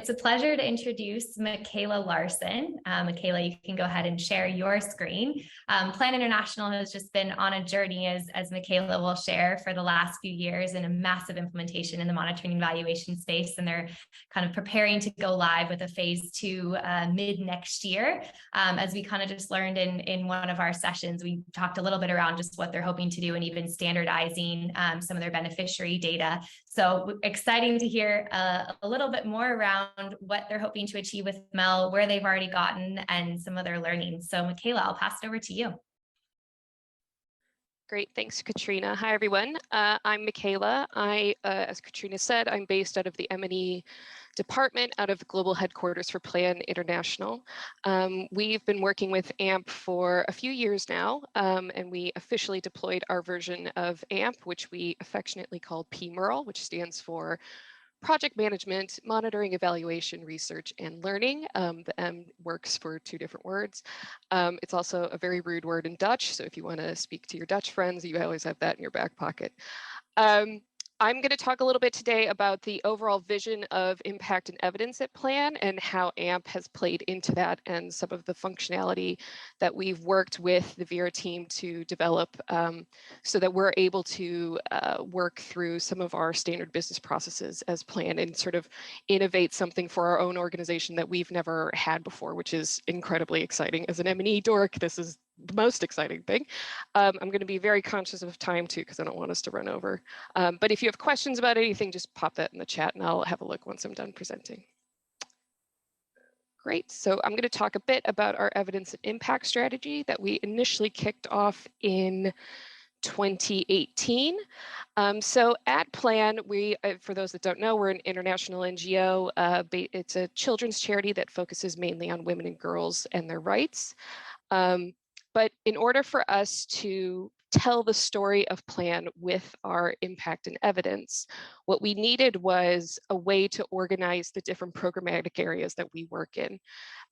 It's a pleasure to introduce Michaela Larson. Michaela, you can go ahead and share your screen. Plan International has just been on a journey, as Michaela will share, for the last few years, in a massive implementation in the monitoring and evaluation space. And they're kind of preparing to go live with a phase 2 mid next year. As we kind of just learned in one of our sessions, we talked a little bit around just what they're hoping to do and even standardizing some of their beneficiary data. So exciting to hear a little bit more around what they're hoping to achieve with MEL, where they've already gotten, and some of their learnings. So Michaela, I'll pass it over to you. Great, thanks, Katrina. Hi, everyone. I'm Michaela. As Katrina said, I'm based out of the M&E department, out of the global headquarters for Plan International. We've been working with AMP for a few years now, and we officially deployed our version of AMP, which we affectionately call PMERL, which stands for Project Management, Monitoring, Evaluation, Research, and Learning. The M works for two different words. It's also a very rude word in Dutch, so if you want to speak to your Dutch friends, you always have that in your back pocket. I'm going to talk a little bit today about the overall vision of impact and evidence at Plan and how AMP has played into that, and some of the functionality that we've worked with the Vera team to develop so that we're able to work through some of our standard business processes as Plan and sort of innovate something for our own organization that we've never had before, which is incredibly exciting. As an M&E dork, this is the most exciting thing. I'm going to be very conscious of time too, because I don't want us to run over. But if you have questions about anything, just pop that in the chat and I'll have a look once I'm done presenting. Great, so I'm going to talk a bit about our evidence and impact strategy that we initially kicked off in 2018. So at Plan, for those that don't know, we're an international NGO. It's a children's charity that focuses mainly on women and girls and their rights. But in order for us to tell the story of Plan with our impact and evidence, what we needed was a way to organize the different programmatic areas that we work in.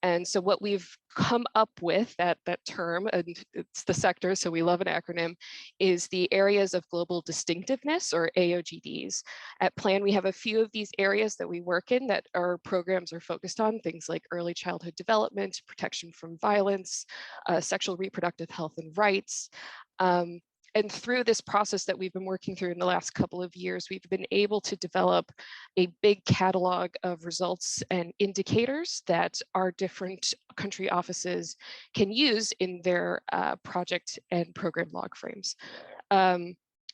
And so what we've come up with, that term, and it's the sector, so we love an acronym, is the areas of global distinctiveness, or AOGDs. At Plan, we have a few of these areas that we work in that our programs are focused on, things like early childhood development, protection from violence, sexual reproductive health and rights. And through this process that we've been working through in the last couple of years, we've been able to develop a big catalog of results and indicators that our different country offices can use in their project and program log frames.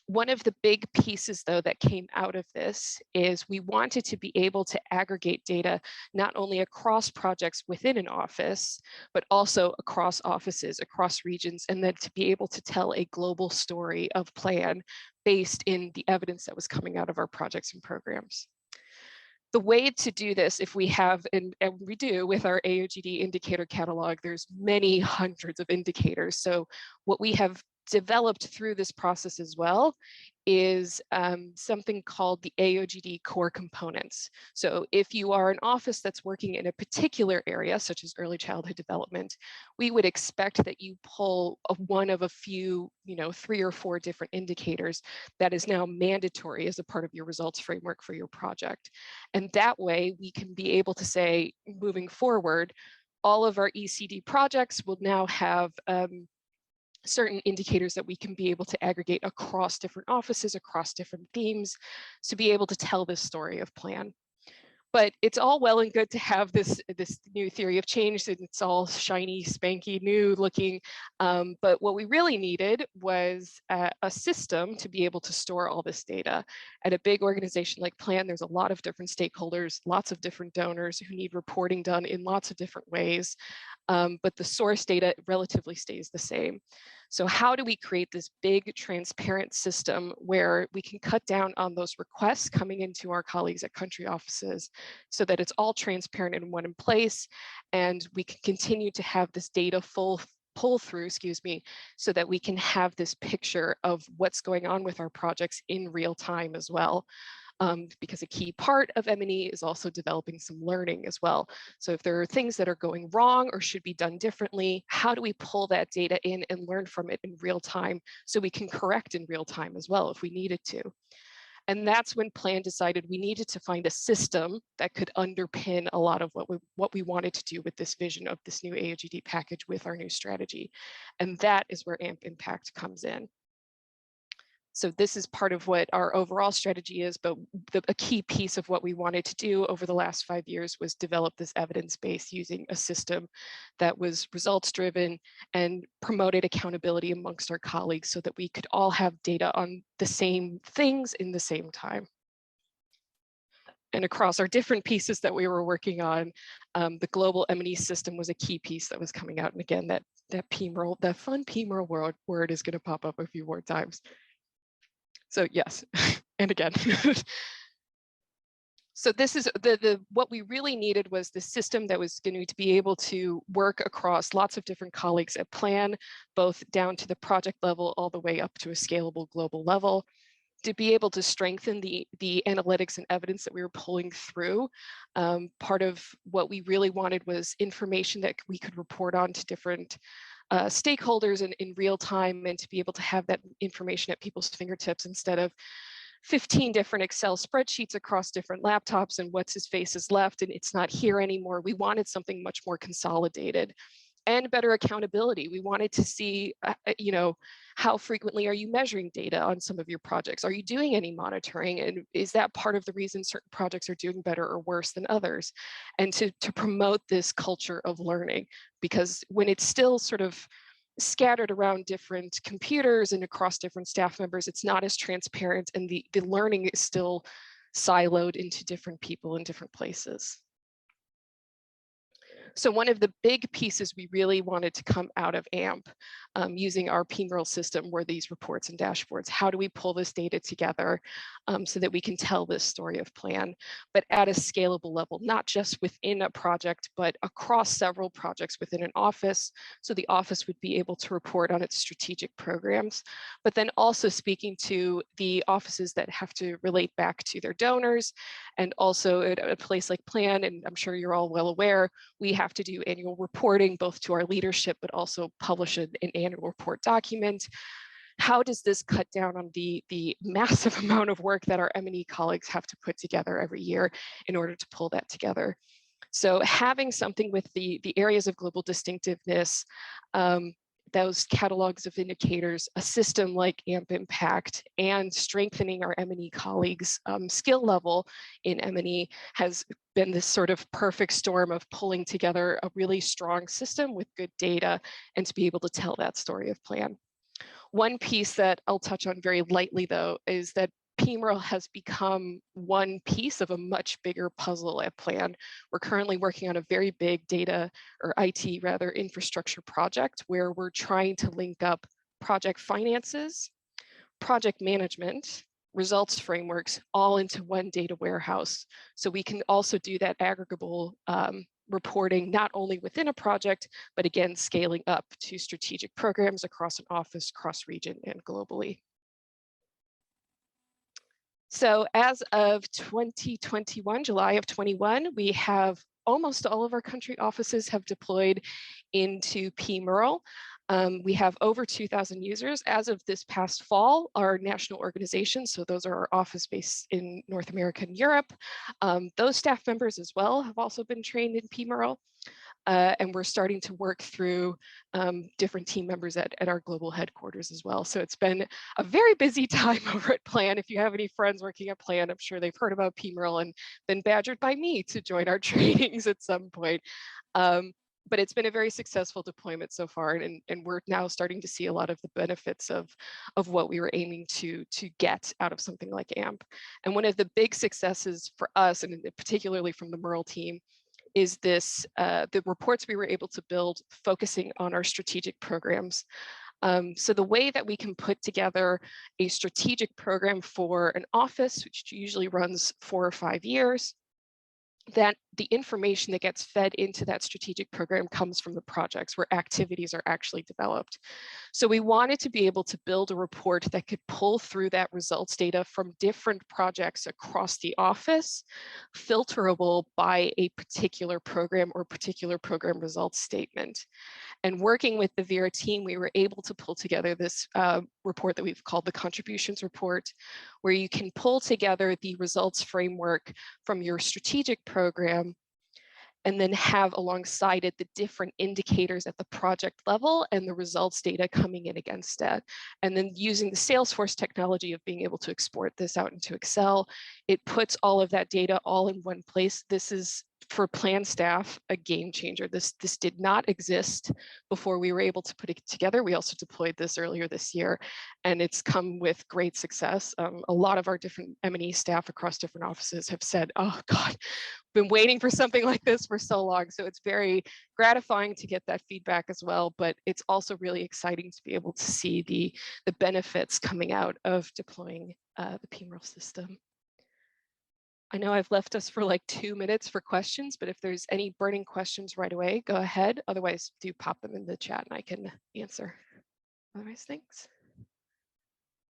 One of the big pieces, though, that came out of this is we wanted to be able to aggregate data not only across projects within an office, but also across offices, across regions, and then to be able to tell a global story of Plan based in the evidence that was coming out of our projects and programs. The way to do this, if we have, and we do with our AOGD indicator catalog, there's many hundreds of indicators. So what we have developed through this process as well is something called the AOGD core components. So if you are an office that's working in a particular area, such as early childhood development, we would expect that you pull one of a few, 3 or 4 different indicators that is now mandatory as a part of your results framework for your project. And that way we can be able to say, moving forward, all of our ECD projects will now have certain indicators that we can be able to aggregate across different offices, across different themes, to be able to tell this story of Plan. But it's all well and good to have this new theory of change, and it's all shiny, spanky, new looking. But what we really needed was a system to be able to store all this data. At a big organization like Plan, there's a lot of different stakeholders, lots of different donors who need reporting done in lots of different ways. But the source data relatively stays the same. So how do we create this big transparent system where we can cut down on those requests coming into our colleagues at country offices so that it's all transparent in one place, and we can continue to have this data pull through, so that we can have this picture of what's going on with our projects in real time as well. Because a key part of M&E is also developing some learning as well. So if there are things that are going wrong or should be done differently, how do we pull that data in and learn from it in real time so we can correct in real time as well if we needed to? And that's when Plan decided we needed to find a system that could underpin a lot of what we wanted to do with this vision of this new AOGD package with our new strategy. And that is where AMP Impact comes in. So this is part of what our overall strategy is, but a key piece of what we wanted to do over the last 5 years was develop this evidence base using a system that was results driven and promoted accountability amongst our colleagues so that we could all have data on the same things in the same time. And across our different pieces that we were working on, the global M&E system was a key piece that was coming out. And again, that PMRL, that fun PMRL word is going to pop up a few more times. So yes, and again. So this is what we really needed was the system that was going to be able to work across lots of different colleagues at Plan, both down to the project level all the way up to a scalable global level, to be able to strengthen the analytics and evidence that we were pulling through. Part of what we really wanted was information that we could report on to different stakeholders in real time, and to be able to have that information at people's fingertips instead of 15 different Excel spreadsheets across different laptops and what's his face is left and it's not here anymore. We wanted something much more consolidated and better accountability. We wanted to see, you know, how frequently are you measuring data on some of your projects? Are you doing any monitoring? And is that part of the reason certain projects are doing better or worse than others? And to promote this culture of learning, because when it's still sort of scattered around different computers and across different staff members, it's not as transparent, and the learning is still siloed into different people in different places. So one of the big pieces we really wanted to come out of AMP using our PMRL system were these reports and dashboards. How do we pull this data together so that we can tell this story of Plan, but at a scalable level, not just within a project, but across several projects within an office. So the office would be able to report on its strategic programs, but then also speaking to the offices that have to relate back to their donors. And also at a place like Plan, and I'm sure you're all well aware, we have to do annual reporting both to our leadership, but also publish an annual report document. How does this cut down on the massive amount of work that our M&E colleagues have to put together every year in order to pull that together? So having something with the areas of global distinctiveness, those catalogs of indicators, a system like AMP Impact, and strengthening our M&E colleagues' skill level in M&E has been this sort of perfect storm of pulling together a really strong system with good data and to be able to tell that story of Plan. One piece that I'll touch on very lightly, though, is that PMRL has become one piece of a much bigger puzzle at Plan. We're currently working on a very big data, or IT rather, infrastructure project where we're trying to link up project finances, project management, results frameworks, all into one data warehouse. So we can also do that aggregable reporting, not only within a project, but again, scaling up to strategic programs across an office, cross region, and globally. So as of 2021, July of 21, we have almost all of our country offices have deployed into PMRL. We have over 2,000 users. As of this past fall, our national organizations, so those are our office based in North America and Europe, those staff members as well have also been trained in PMRL. And we're starting to work through different team members at our global headquarters as well. So it's been a very busy time over at Plan. If you have any friends working at Plan, I'm sure they've heard about PMRL and been badgered by me to join our trainings at some point. But it's been a very successful deployment so far, and we're now starting to see a lot of the benefits of what we were aiming to get out of something like AMP. And one of the big successes for us, and particularly from the MERL team, is this, the reports we were able to build focusing on our strategic programs. So the way that we can put together a strategic program for an office, which usually runs 4 or 5 years, that the information that gets fed into that strategic program comes from the projects where activities are actually developed. So we wanted to be able to build a report that could pull through that results data from different projects across the office, filterable by a particular program or particular program results statement. And working with the Vera team, we were able to pull together this report that we've called the contributions report, where you can pull together the results framework from your strategic program and then have alongside it the different indicators at the project level and the results data coming in against that. And then using the Salesforce technology of being able to export this out into Excel, it puts all of that data all in one place. This is, for plan staff, a game changer. This did not exist before we were able to put it together. We also deployed this earlier this year, and it's come with great success. A lot of our different M&E staff across different offices have said, oh God, been waiting for something like this for so long. So it's very gratifying to get that feedback as well, but it's also really exciting to be able to see the benefits coming out of deploying the PMRL system. I know I've left us for like 2 minutes for questions, but if there's any burning questions right away, go ahead. Otherwise, do pop them in the chat and I can answer. Otherwise, thanks.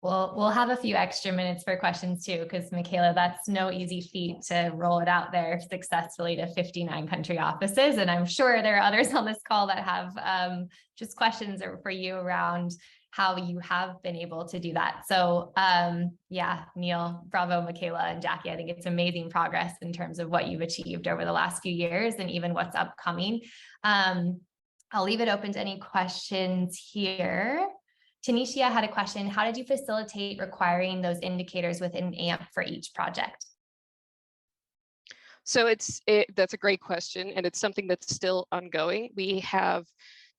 We'll have a few extra minutes for questions too, because Michaela, that's no easy feat to roll it out there successfully to 59 country offices. And I'm sure there are others on this call that have just questions for you around how you have been able to do that. So yeah, Neil, bravo, Michaela and Jackie. I think it's amazing progress in terms of what you've achieved over the last few years and even what's upcoming. I'll leave it open to any questions here. Tanisha had a question. How did you facilitate requiring those indicators within AMP for each project? So that's a great question, and it's something that's still ongoing. We have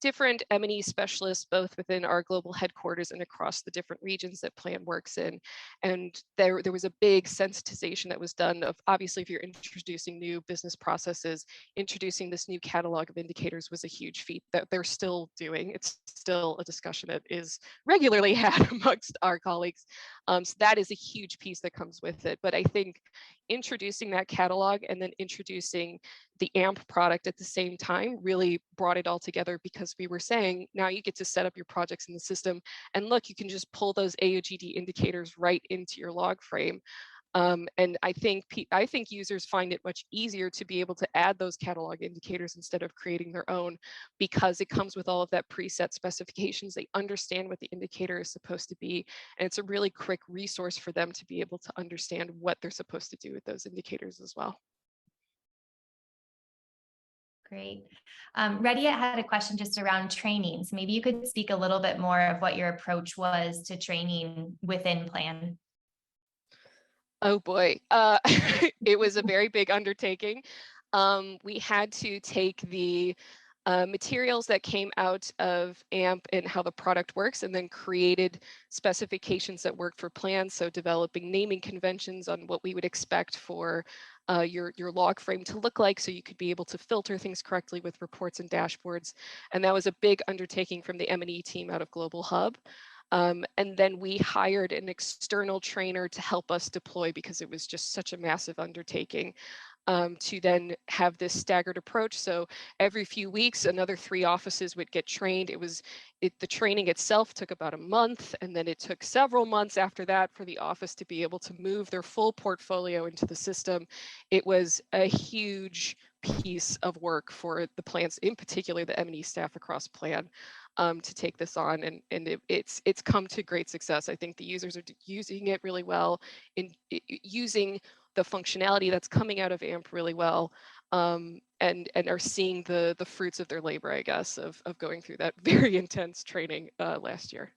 different M&E specialists, both within our global headquarters and across the different regions that Plan works in. And there was a big sensitization that was done of, obviously, if you're introducing new business processes, introducing this new catalog of indicators was a huge feat that they're still doing. It's still a discussion that is regularly had amongst our colleagues. So that is a huge piece that comes with it. But I think introducing that catalog and then introducing the AMP product at the same time really brought it all together, because we were saying, now you get to set up your projects in the system and look, you can just pull those AOGD indicators right into your log frame. And I think users find it much easier to be able to add those catalog indicators instead of creating their own, because it comes with all of that preset specifications. They understand what the indicator is supposed to be, and it's a really quick resource for them to be able to understand what they're supposed to do with those indicators as well. Great. Redia had a question just around training. So maybe you could speak a little bit more of what your approach was to training within Plan. Oh boy, it was a very big undertaking. We had to take the materials that came out of AMP and how the product works, and then created specifications that work for plans. So developing naming conventions on what we would expect for your log frame to look like, so you could be able to filter things correctly with reports and dashboards. And that was a big undertaking from the M&E team out of Global Hub. And then we hired an external trainer to help us deploy, because it was just such a massive undertaking. To then have this staggered approach. So every few weeks, another 3 offices would get trained. The training itself took about a month, and then it took several months after that for the office to be able to move their full portfolio into the system. It was a huge piece of work for the plans, in particular the M&E staff across Plan, to take this on, and it's come to great success. I think the users are using it really well, using the functionality that's coming out of AMP really well, and are seeing the fruits of their labor, I guess, of going through that very intense training last year.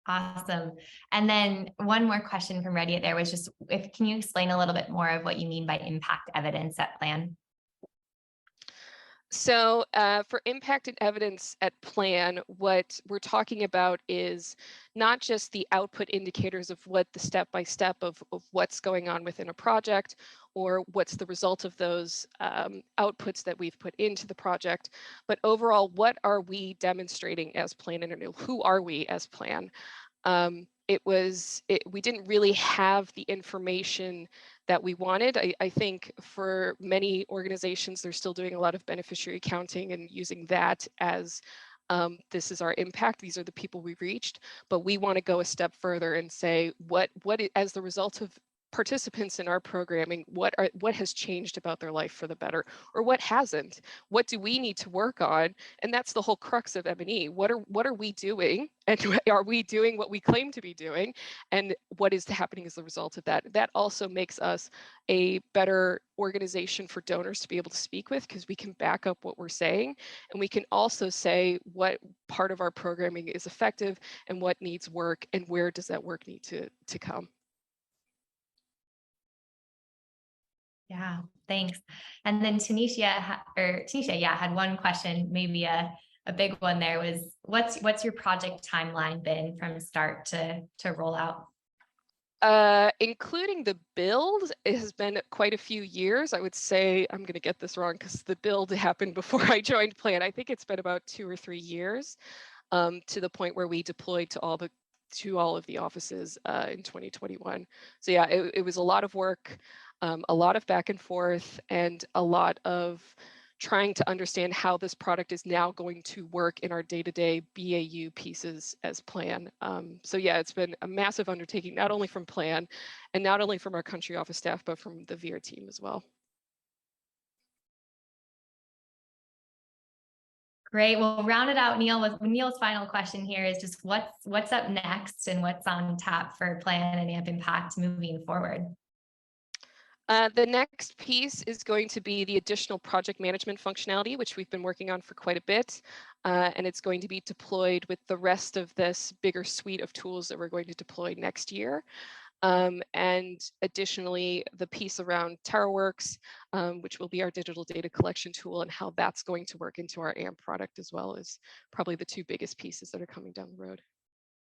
Awesome. And then one more question from Reddit there was just, can you explain a little bit more of what you mean by impact evidence at Plan? So for impact and evidence at Plan, what we're talking about is not just the output indicators of what the step-by-step of what's going on within a project, or what's the result of those outputs that we've put into the project, but overall, what are we demonstrating as Plan, and who are we as Plan? We didn't really have the information that we wanted. I think for many organizations, they're still doing a lot of beneficiary counting and using that as this is our impact. These are the people we reached, but we want to go a step further and say as the result of participants in our programming, what has changed about their life for the better, or what hasn't? What do we need to work on? And that's the whole crux of M&E. What are we doing, and are we doing what we claim to be doing, and what is happening as a result of that? That also makes us a better organization for donors to be able to speak with, because we can back up what we're saying, and we can also say what part of our programming is effective and what needs work, and where does that work need to come. Yeah, thanks. And then Tanisha, had one question, maybe a big one there was, what's your project timeline been from start to roll out? Including the build, it has been quite a few years. I would say, I'm going to get this wrong because the build happened before I joined Plan. I think it's been about 2 or 3 years, to the point where we deployed to all of the offices in 2021. So yeah, it was a lot of work, a lot of back and forth, and a lot of trying to understand how this product is now going to work in our day-to-day BAU pieces as Plan. So yeah, it's been a massive undertaking, not only from Plan and not only from our country office staff, but from the VIR team as well. Great. We'll round it out, Neil, with Neil's final question here is just what's up next and what's on tap for Plan and AMP Impact moving forward? The next piece is going to be the additional project management functionality, which we've been working on for quite a bit. And it's going to be deployed with the rest of this bigger suite of tools that we're going to deploy next year. And additionally, the piece around TerraWorks, which will be our digital data collection tool, and how that's going to work into our AMP product as well, is probably the 2 biggest pieces that are coming down the road.